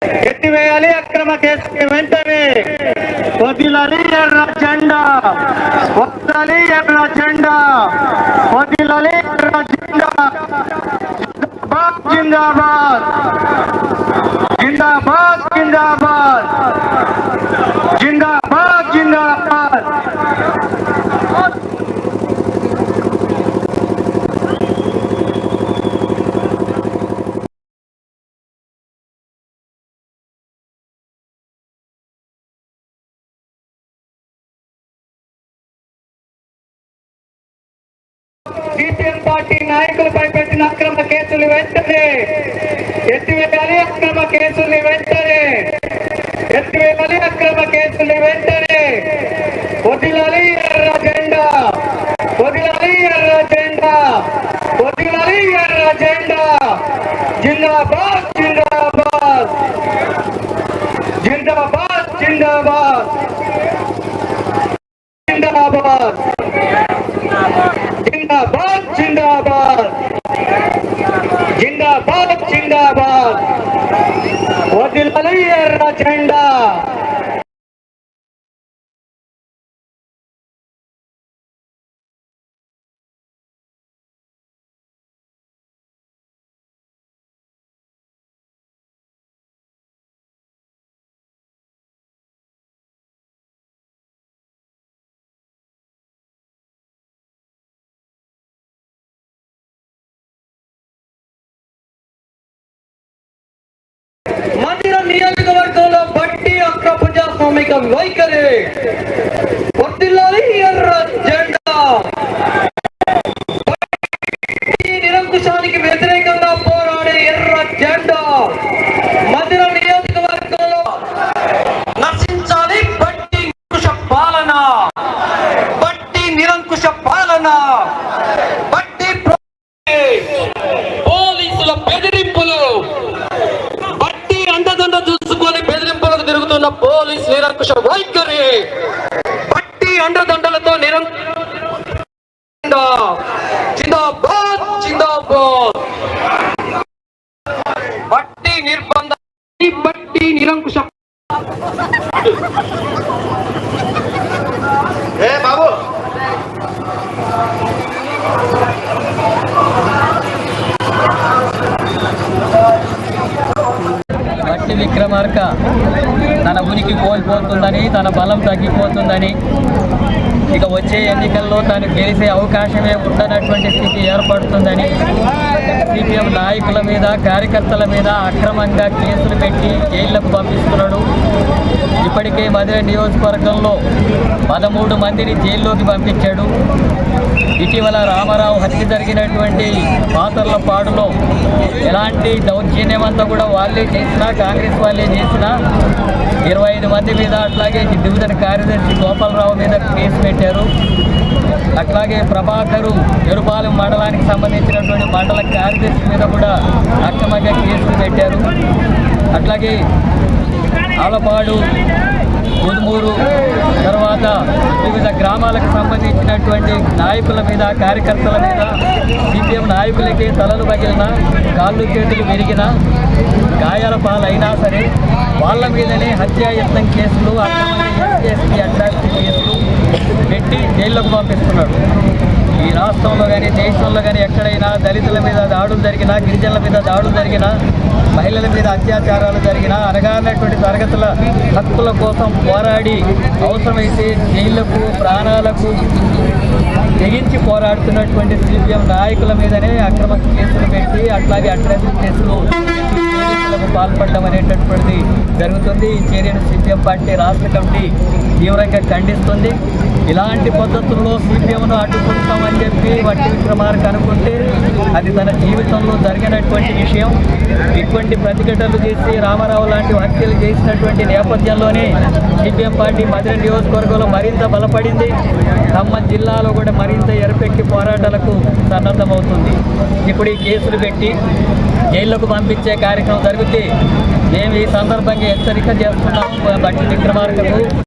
ఎత్తివేయాలి అక్రమ కేసుని వెంటనే. వదిలాలి ఎర్ర జెండా, వదలాలి ఎర్ర జెండా, వదిలాలి ఎర్ర జెండా. జిందాబాద్ జిందాబాద్ జిందాబాద్ జిందాబాద్ జిందాబాద్. సిపిఎం పార్టీ నాయకులపై పెట్టిన అక్రమ కేసులు వెంటనే ఎత్తివేయాలి. అక్రమ కేసుల్ని వెంటనే ఎత్తివేయాలి. అక్రమ కేసుల్ని వెంటనే. వదిలాలి ఎర్ర జెండా, వదిలాలి ఎర్ర జెండా, వదిలాలి ఎర్ర జెండా. జిందాబాద్ జిందాబాద్ జిందాబాద్ జిందాబాద్ జిందాబాద్ జిందాబాద్ జిందాబాద్ జిందాబాద్ జిందాబాద్. వదిలాలి ఎర్ర జెండా. మందిరం నియోజకవర్గంలో బట్టి అక్క ప్రజాస్వామిక వైఖరి. వదిలాలి ఎర్ర జెండా. నిరంకుశానికి వ్యతిరేకంగా పోరాడే ఎర్ర జెండా. మందిరం నియోజకవర్గంలో నశించాలి బట్టి నిరంకుశ పాలన, బట్టి నిరంకుశ పాలన, బట్టి పోలీసుల బెదిరింపులు, చూసుకొని బెదిరింపులకు తిరుగుతున్న పోలీస్ నిరంకుశ వైఖరి. బట్టి అండదండలతో జిందాబాద్ జిందాబాద్. బట్టి నిర్బంధ, బట్టి నిరంకుశ. బాబు బట్టి విక్రమార్క తన ఉనికి కోల్పోతుందని, తన బలం తగ్గిపోతుందని, ఇక వచ్చే ఎన్నికల్లో తాను గెలిచే అవకాశమే ఉండనటువంటి స్థితి ఏర్పడుతుందని సిపిఎం నాయకుల మీద, కార్యకర్తల మీద అక్రమంగా కేసులు పెట్టి జైళ్లకు పంపిస్తున్నాడు. ఇప్పటికే మధుర నియోజకవర్గంలో 13 మందిని జైల్లోకి పంపించాడు. ఇటీవల రామారావు హత్య జరిగినటువంటి పాతర్లపాడులో ఎలాంటి దౌర్జన్యమంతా కూడా వాళ్ళే చేసినా, కాంగ్రెస్ వాళ్ళే చేసినా 25 మంది మీద, అట్లాగే డివిజన్ కార్యదర్శి గోపాలరావు మీద కేసు పెట్టారు. అట్లాగే ప్రభాకరు ఎరుపాలెం మండలానికి సంబంధించినటువంటి మండల కార్యదర్శి మీద కూడా అక్రమంగా కేసులు పెట్టారు. అట్లాగే ఆలపాడు, ముదుమూరు, తర్వాత వివిధ గ్రామాలకు సంబంధించినటువంటి నాయకుల మీద, కార్యకర్తల మీద, సిపిఎం నాయకులకి తలలు పగిలిన, కాళ్ళు చేతులు విరిగిన, గాయాల పాలైనా సరే వాళ్ళ మీదనే హత్యాయత్నం కేసులు, ఎస్సీ అట్రాసిటీ కేసులు పెట్టి జైల్లోకి పంపిస్తున్నాడు. ఈ రాష్ట్రంలో కానీ దేశంలో కానీ ఎక్కడైనా దళితుల మీద దాడులు జరిగినా, గిరిజనుల మీద దాడులు జరిగినా, మహిళల మీద అత్యాచారాలు జరిగినా, అనగానటువంటి తరగతుల హక్కుల కోసం పోరాడి అవసరమైతే జైళ్లకు, ప్రాణాలకు తెగించి పోరాడుతున్నటువంటి సిపిఎం నాయకుల మీదనే అక్రమ కేసులు పెట్టి, అట్లాగే అట్రాసిటీ కేసులు పాల్పడడం అనేటటువంటిది జరుగుతుంది. ఈ చర్యను సిపిఎం పార్టీ రాష్ట్ర కమిటీ తీవ్రంగా ఖండిస్తుంది. ఇలాంటి పద్ధతుల్లో సిపిఎంను అడ్డుకుంటామని చెప్పి బట్టి విక్రమార్క అనుకుంటే అది తన జీవితంలో జరిగినటువంటి విషయం. ఇటువంటి ప్రతిఘటనలు చేసి రామారావు లాంటి హత్యలు చేసినటువంటి నేపథ్యంలోనే సిపిఎం పార్టీ మధుర నియోజకవర్గంలో మరింత బలపడింది. ఖమ్మం జిల్లాలో కూడా మరింత ఎరపెక్కి పోరాటాలకు సన్నద్ధమవుతుంది. ఇప్పుడు ఈ కేసులు పెట్టి జైళ్లకు పంపించే కార్యక్రమం జరిగితే మేము ఈ సందర్భంగా హెచ్చరిక చేస్తున్నాం బట్టి విక్రమార్కకు.